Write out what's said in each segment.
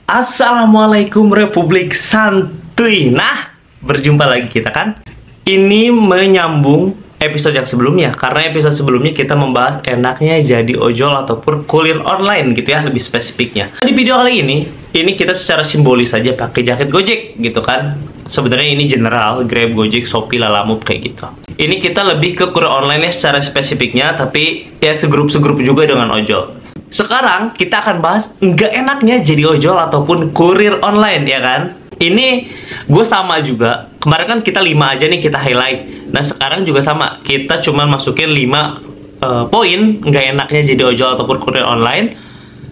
Assalamualaikum Republik Santuy. Nah, berjumpa lagi kita kan. Ini menyambung episode yang sebelumnya. Karena episode sebelumnya kita membahas enaknya jadi ojol ataupun kurir online gitu ya, lebih spesifiknya. Di video kali ini kita secara simbolis saja pakai jaket Gojek gitu kan. Sebenarnya ini general, Grab, Gojek, Shopee, Lalamove kayak gitu. Ini kita lebih ke kurir online ya secara spesifiknya, tapi ya segrup-segrup juga dengan ojol. Sekarang kita akan bahas nggak enaknya jadi ojol ataupun kurir online ya kan. Ini gue sama juga. Kemarin kan kita 5 aja nih kita highlight. Nah sekarang juga sama. Kita cuma masukin 5 poin nggak enaknya jadi ojol ataupun kurir online.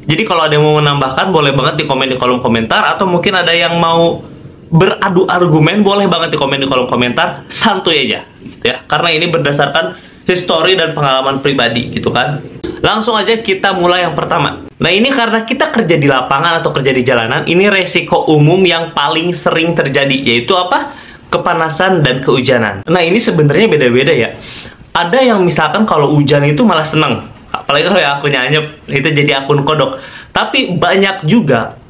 Jadi kalau ada yang mau menambahkan boleh banget di komen di kolom komentar. Atau mungkin ada yang mau beradu argumen boleh banget di komen di kolom komentar. Santuy aja gitu ya. Karena ini berdasarkan histori dan pengalaman pribadi gitu kan. Langsung aja kita mulai yang pertama. Nah ini karena kita kerja di lapangan atau kerja di jalanan, ini resiko umum yang paling sering terjadi, yaitu apa? Kepanasan dan kehujanan. Nah ini sebenarnya beda-beda ya. Ada yang misalkan kalau hujan itu malah seneng, apalagi kalau yang akunnya Anyep, itu jadi akun kodok. Tapi banyak juga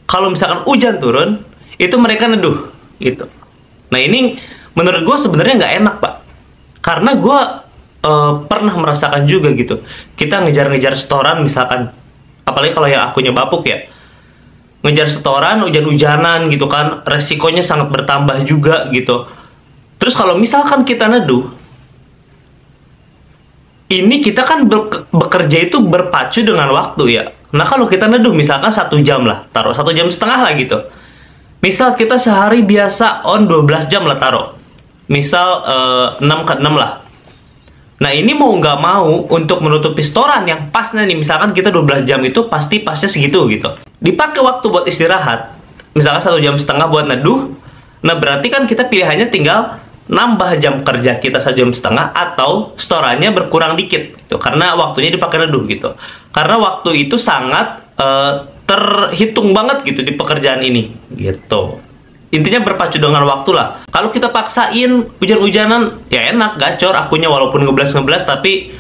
kalau misalkan hujan turun, itu mereka neduh gitu. Nah ini menurut gue sebenarnya nggak enak pak, karena gue pernah merasakan juga gitu. Kita ngejar-ngejar setoran misalkan, apalagi kalau yang akunnya Bapuk ya, ngejar setoran hujan-hujanan gitu kan, resikonya sangat bertambah juga gitu. Terus kalau misalkan kita neduh, ini kita kan bekerja itu berpacu dengan waktu ya. Nah kalau kita neduh misalkan 1 jam lah, taruh 1 jam setengah lah gitu. Misal kita sehari biasa on 12 jam lah taruh, misal 6 ke 6 lah. Nah ini mau nggak mau untuk menutupi setoran yang pasnya nih, misalkan kita 12 jam itu pasti pasnya segitu gitu. Dipakai waktu buat istirahat, misalkan 1 jam setengah buat neduh. Nah berarti kan kita pilihannya tinggal nambah jam kerja kita 1 jam setengah atau setorannya berkurang dikit gitu, karena waktunya dipakai neduh gitu. Karena waktu itu sangat terhitung banget gitu di pekerjaan ini gitu. Intinya berpacu dengan waktu lah. Kalau kita paksain hujan-hujanan, ya enak, gacor akunnya walaupun ngeblas-ngeblas, tapi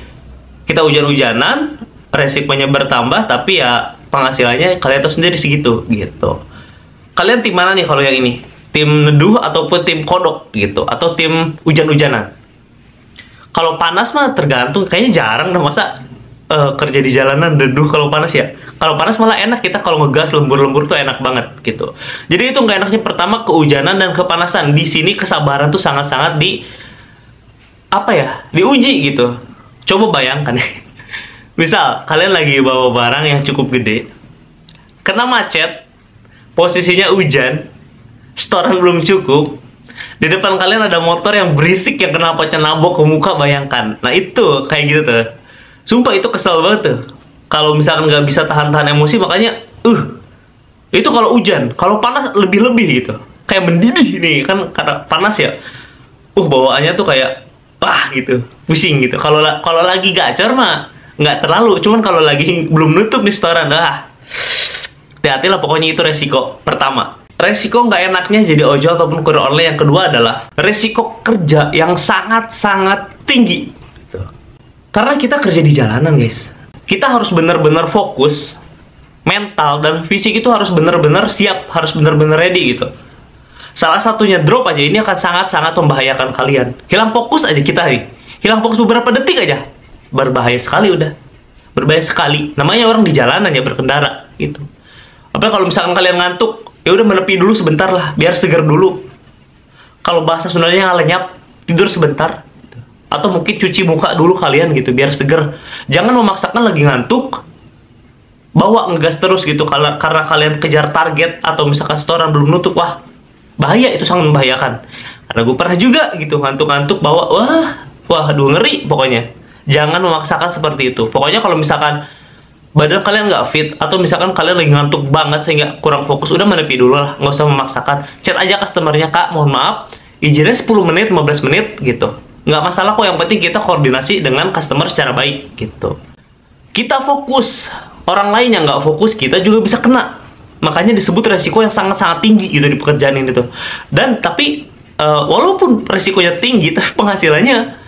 kita hujan-hujanan, resikonya bertambah, tapi ya penghasilannya kalian tahu sendiri segitu, gitu. Kalian tim mana nih kalau yang ini? Tim neduh ataupun tim kodok, gitu? Atau tim hujan-hujanan? Kalau panas mah tergantung, kayaknya jarang dah masa kerja di jalanan neduh kalau panas ya. Kalau panas malah enak, kita kalau ngegas lembur-lembur tuh enak banget gitu. Jadi itu nggak enaknya pertama kehujanan dan kepanasan. Di sini kesabaran tuh sangat-sangat diuji gitu. Coba bayangkan misal kalian lagi bawa barang yang cukup gede, kena macet, posisinya hujan, setoran belum cukup, di depan kalian ada motor yang berisik yang knalpotnya nabok ke muka, bayangkan. Nah itu kayak gitu tuh. Sumpah itu kesel banget tuh. Kalau misalkan nggak bisa tahan-tahan emosi, makanya itu kalau hujan. Kalau panas lebih-lebih gitu, kayak mendidih nih kan, karena panas ya. Bawaannya tuh kayak gitu, pusing gitu. Kalau lagi gacor mah nggak terlalu, cuman kalau lagi belum nutup nih setoran, hati-hati lah pokoknya. Itu resiko pertama. Resiko nggak enaknya jadi ojol ataupun kurir online yang kedua adalah resiko kerja yang sangat-sangat tinggi gitu. Karena kita kerja di jalanan guys, kita harus benar-benar fokus, mental dan fisik itu harus benar-benar siap, harus benar-benar ready gitu. Salah satunya drop aja, ini akan sangat-sangat membahayakan kalian. Hilang fokus aja kita nih, hilang fokus beberapa detik aja, berbahaya sekali udah. Berbahaya sekali, namanya orang di jalanan ya, berkendara gitu. Apalagi kalau misalkan kalian ngantuk, ya udah menepi dulu sebentar lah, biar segar dulu. Kalau bahasa Sundanya ngalenyap, tidur sebentar. Atau mungkin cuci muka dulu kalian gitu, biar seger. Jangan memaksakan lagi ngantuk, bawa ngegas terus gitu, karena kalian kejar target atau misalkan setoran belum nutup. Wah, bahaya, itu sangat membahayakan. Karena gue pernah juga gitu, ngantuk-ngantuk bawa, aduh ngeri pokoknya. Jangan memaksakan seperti itu. Pokoknya kalau misalkan badan kalian nggak fit, atau misalkan kalian lagi ngantuk banget sehingga kurang fokus, udah menepi dulu lah, nggak usah memaksakan. Chat aja customernya, kak mohon maaf, izinnya 10 menit, 15 menit gitu. Nggak masalah kok, yang penting kita koordinasi dengan customer secara baik gitu. Kita fokus, orang lain yang nggak fokus, kita juga bisa kena. Makanya disebut resiko yang sangat-sangat tinggi gitu di pekerjaan ini tuh. Dan tapi walaupun resikonya tinggi, tapi penghasilannya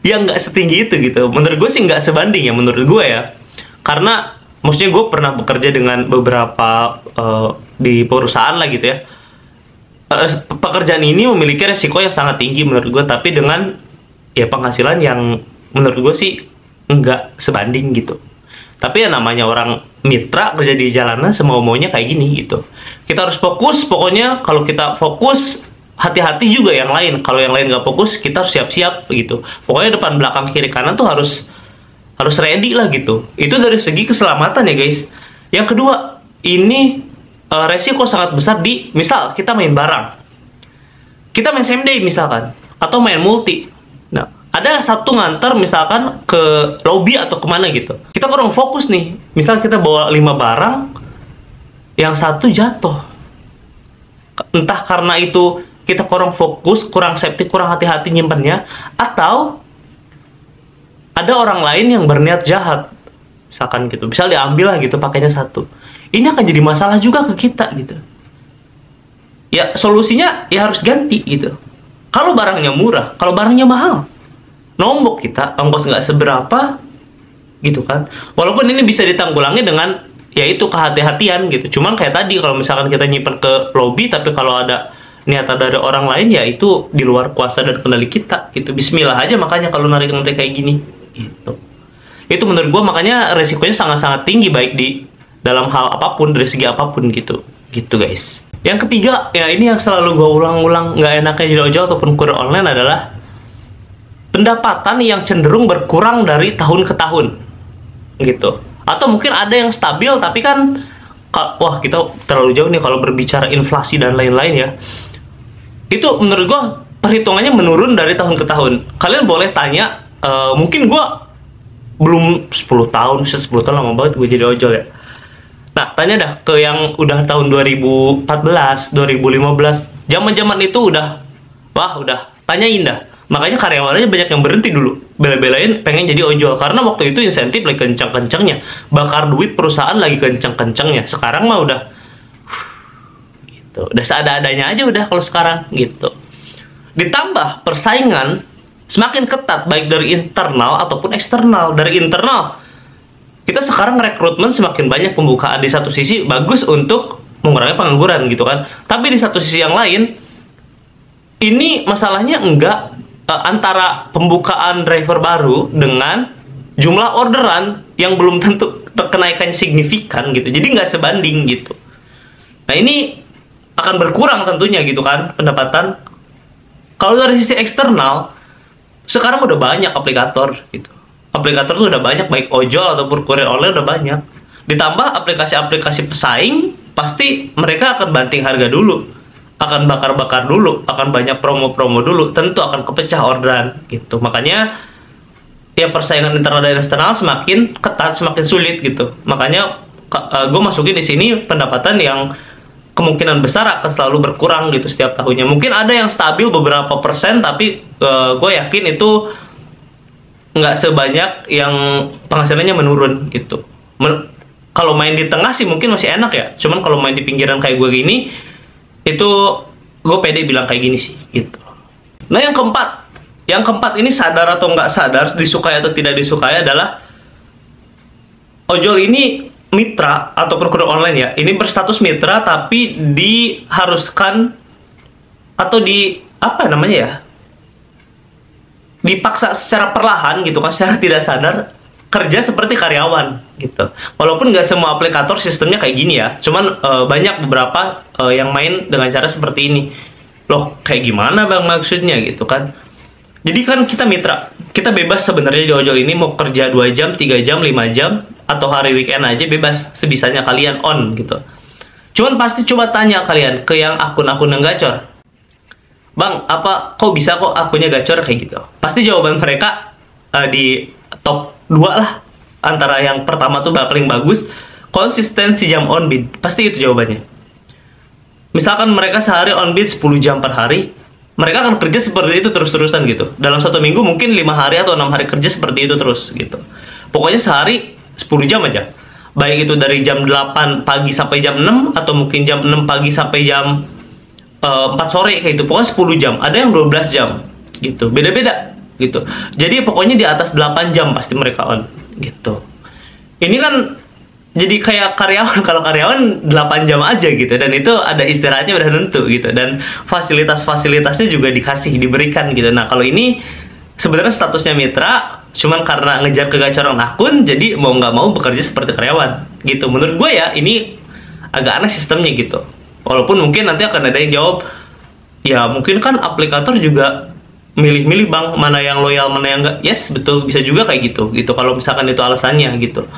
yang nggak setinggi itu gitu. Menurut gue sih nggak sebanding ya, menurut gue ya. Karena Maksudnya gue pernah bekerja dengan beberapa di perusahaan lah gitu ya. Pekerjaan ini memiliki resiko yang sangat tinggi menurut gue, tapi dengan ya penghasilan yang menurut gue sih nggak sebanding gitu. Tapi ya namanya orang mitra kerja di jalanan semau-maunya kayak gini gitu. Kita harus fokus, pokoknya kalau kita fokus, hati-hati juga yang lain. Kalau yang lain nggak fokus, kita harus siap-siap gitu. Pokoknya depan, belakang, kiri, kanan tuh harus ready lah gitu. Itu dari segi keselamatan ya guys. Yang kedua, ini resiko sangat besar di, misal kita main bareng, kita main same day misalkan, atau main multi. Nah, ada satu nganter misalkan ke lobby atau kemana gitu, kita kurang fokus nih, misal kita bawa 5 barang, yang satu jatuh, entah karena itu kita kurang fokus, kurang safety, kurang hati-hati nyimpennya, atau ada orang lain yang berniat jahat misalkan gitu, misal diambil lah gitu pakainya satu. Ini akan jadi masalah juga ke kita gitu. Ya solusinya ya harus ganti gitu. Kalau barangnya murah, kalau barangnya mahal, nombok kita, ongkos nggak seberapa gitu kan. Walaupun ini bisa ditanggulangi dengan yaitu kehati-hatian gitu. Cuman kayak tadi kalau misalkan kita nyimpen ke lobby, tapi kalau ada niatan dari orang lain, ya itu di luar kuasa dan kendali kita gitu. Bismillah aja makanya kalau narik kayak gini gitu. Itu menurut gua makanya resikonya sangat-sangat tinggi, baik di dalam hal apapun, dari segi apapun gitu guys. Yang ketiga, ya ini yang selalu gue ulang-ulang, nggak enaknya jadi ojol ataupun kurir online adalah pendapatan yang cenderung berkurang dari tahun ke tahun gitu. Atau mungkin ada yang stabil, tapi kan wah kita terlalu jauh nih kalau berbicara inflasi dan lain-lain ya. Itu menurut gue perhitungannya menurun dari tahun ke tahun. Kalian boleh tanya, mungkin gue belum 10 tahun lama banget gue jadi ojol ya. Nah, tanya dah ke yang udah tahun 2014, 2015, zaman-zaman itu udah, wah udah, tanyain dah. Makanya karyawannya banyak yang berhenti dulu, bela-belain pengen jadi ojol. Karena waktu itu insentif lagi kencang-kencangnya, bakar duit perusahaan lagi kencang-kencangnya. Sekarang mah udah, gitu, udah seada-adanya aja udah kalau sekarang, gitu. Ditambah persaingan semakin ketat, baik dari internal ataupun eksternal. Dari internal, kita sekarang rekrutmen semakin banyak, pembukaan di satu sisi bagus untuk mengurangi pengangguran gitu kan. Tapi di satu sisi yang lain, ini masalahnya enggak antara pembukaan driver baru dengan jumlah orderan yang belum tentu kenaikannya signifikan gitu. Jadi nggak sebanding gitu. Nah ini akan berkurang tentunya gitu kan pendapatan. Kalau dari sisi eksternal, sekarang udah banyak aplikator gitu. Aplikator tuh udah banyak, baik ojol ataupun kurir online udah banyak. Ditambah aplikasi-aplikasi pesaing, pasti mereka akan banting harga dulu, akan bakar-bakar dulu, akan banyak promo-promo dulu, tentu akan kepecah orderan gitu. Makanya ya persaingan internal dan eksternal semakin ketat, semakin sulit gitu. Makanya gue masukin di sini pendapatan yang kemungkinan besar akan selalu berkurang gitu setiap tahunnya. Mungkin ada yang stabil beberapa persen, tapi gue yakin itu nggak sebanyak yang penghasilannya menurun gitu. Kalau main di tengah sih mungkin masih enak ya. Cuman kalau main di pinggiran kayak gue gini, itu gue pede bilang kayak gini sih gitu. Nah yang keempat ini sadar atau nggak sadar, disukai atau tidak disukai, adalah ojol ini mitra ataupun kurir online ya. Ini berstatus mitra tapi diharuskan atau apa namanya ya? Dipaksa secara perlahan gitu kan, secara tidak sadar kerja seperti karyawan gitu. Walaupun nggak semua aplikator sistemnya kayak gini ya, cuman banyak beberapa yang main dengan cara seperti ini. Loh, kayak gimana bang maksudnya gitu kan? Jadi kan kita mitra, kita bebas sebenarnya di ojol ini mau kerja 2 jam, 3 jam, 5 jam, atau hari weekend aja bebas, sebisanya kalian on gitu. Cuman pasti coba tanya kalian ke yang akun-akun yang gacor. Bang, kok bisa kok akunnya gacor kayak gitu? Pasti jawaban mereka di top 2 lah. Antara yang pertama tuh paling bagus, konsistensi jam on bid. Pasti itu jawabannya. Misalkan mereka sehari on bid 10 jam per hari, mereka akan kerja seperti itu terus-terusan gitu. Dalam 1 minggu mungkin 5 hari atau 6 hari kerja seperti itu terus gitu. Pokoknya sehari 10 jam aja. Baik itu dari jam 8 pagi sampai jam 6, atau mungkin jam 6 pagi sampai jam 4 sore kayak gitu. Pokoknya 10 jam, ada yang 12 jam gitu, beda-beda gitu. Jadi pokoknya di atas 8 jam pasti mereka on gitu. Ini kan jadi kayak karyawan. Kalau karyawan 8 jam aja gitu, dan itu ada istirahatnya udah tentu gitu, dan fasilitasnya juga diberikan gitu. Nah kalau ini sebenarnya statusnya mitra, cuman karena ngejar kegacoran akun, jadi mau nggak mau bekerja seperti karyawan gitu. Menurut gue ya ini agak aneh sistemnya gitu. Walaupun mungkin nanti akan ada yang jawab, ya mungkin kan aplikator juga milih-milih bang, mana yang loyal mana yang enggak. Yes, betul, bisa juga kayak gitu kalau misalkan itu alasannya gitu.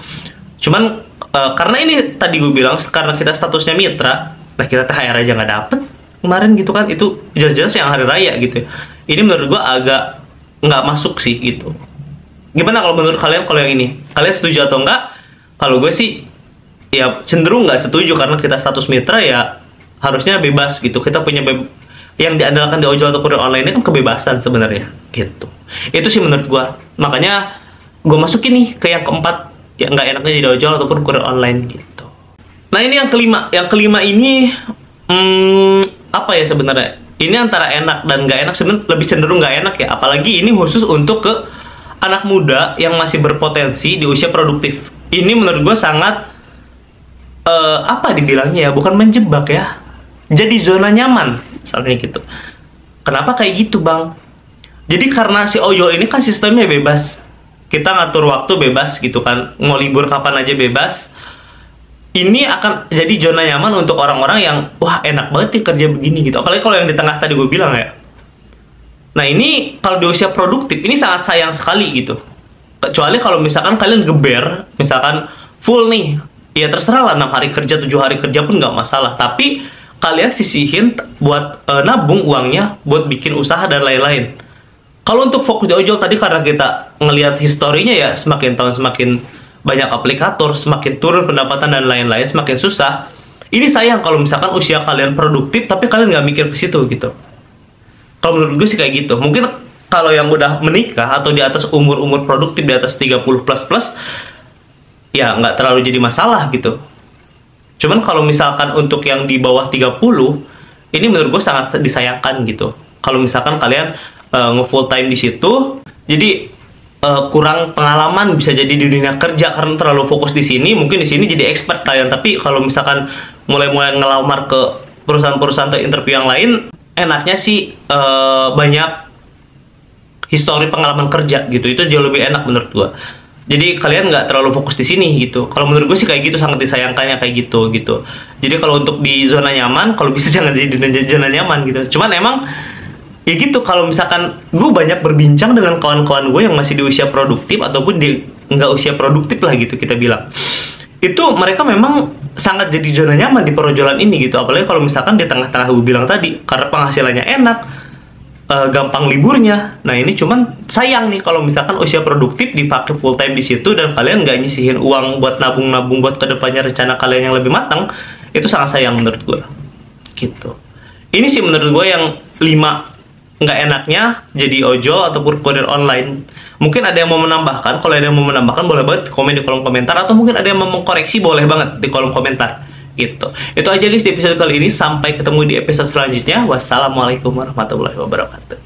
Cuman karena ini tadi gue bilang, karena kita statusnya mitra, nah kita THR aja nggak dapet kemarin gitu kan, itu jelas-jelas yang hari raya gitu. Ini menurut gue agak nggak masuk sih gitu. Gimana kalau menurut kalian, kalau yang ini kalian setuju atau enggak? Kalau gue sih ya cenderung nggak setuju, karena kita status mitra ya harusnya bebas gitu. Kita punya yang diandalkan di ojol atau kurir online ini kan kebebasan sebenarnya gitu. Itu sih menurut gue. Makanya gue masukin nih ke yang keempat, ya nggak enaknya jadi ojol ataupun kurir online gitu. Nah ini yang kelima. Yang kelima ini apa ya sebenarnya? Ini antara enak dan nggak enak. Sebenarnya lebih cenderung nggak enak ya. Apalagi ini khusus untuk ke anak muda yang masih berpotensi di usia produktif. Ini menurut gue sangat apa dibilangnya ya? Bukan menjebak ya. Jadi zona nyaman, misalnya gitu. Kenapa kayak gitu bang? Jadi karena si ojol ini kan sistemnya bebas. Kita ngatur waktu bebas gitu kan, mau libur kapan aja bebas. Ini akan jadi zona nyaman untuk orang-orang yang wah enak banget nih kerja begini gitu. Apalagi kalau yang di tengah tadi gue bilang ya. Nah ini kalau di usia produktif ini sangat sayang sekali gitu. Kecuali kalau misalkan kalian geber, misalkan full nih, ya terserah lah 6 hari kerja, 7 hari kerja pun nggak masalah. Tapi kalian sisihin buat nabung uangnya, buat bikin usaha dan lain-lain. Kalau untuk fokus di ojol tadi, karena kita ngelihat historinya ya, semakin tahun semakin banyak aplikator, semakin turun pendapatan dan lain-lain, semakin susah. Ini sayang kalau misalkan usia kalian produktif, tapi kalian nggak mikir ke situ gitu. Kalau menurut gue sih kayak gitu. Mungkin kalau yang udah menikah atau di atas umur-umur produktif, di atas 30 plus, ya nggak terlalu jadi masalah gitu. Cuman kalau misalkan untuk yang di bawah 30, ini menurut gue sangat disayangkan gitu. Kalau misalkan kalian nge-full time di situ, jadi kurang pengalaman bisa jadi di dunia kerja karena terlalu fokus di sini. Mungkin di sini jadi expert kalian, tapi kalau misalkan mulai ngelamar ke perusahaan-perusahaan atau interview yang lain, enaknya sih banyak histori pengalaman kerja gitu. Itu jauh lebih enak menurut gua. Jadi kalian nggak terlalu fokus di sini gitu. Kalau menurut gue sih kayak gitu, sangat disayangkannya kayak gitu. Jadi kalau untuk di zona nyaman, kalau bisa jangan jadi di zona nyaman gitu. Cuman emang ya gitu, kalau misalkan gue banyak berbincang dengan kawan-kawan gue yang masih di usia produktif ataupun di nggak usia produktif lah gitu kita bilang, itu mereka memang sangat jadi zona nyaman di perojolan ini gitu. Apalagi kalau misalkan di tengah-tengah gue bilang tadi, karena penghasilannya enak, gampang liburnya. Nah ini cuman sayang nih kalau misalkan usia produktif dipakai full time di situ dan kalian nggak nyisihin uang buat nabung buat kedepannya rencana kalian yang lebih matang. Itu sangat sayang menurut gue gitu. Ini sih menurut gue yang 5 nggak enaknya jadi ojol ataupun kurir online. Mungkin ada yang mau menambahkan. Kalau ada yang mau menambahkan boleh banget komen di kolom komentar, atau mungkin ada yang mau mengkoreksi boleh banget di kolom komentar gitu. Itu aja guys di episode kali ini. Sampai ketemu di episode selanjutnya. Wassalamualaikum warahmatullahi wabarakatuh.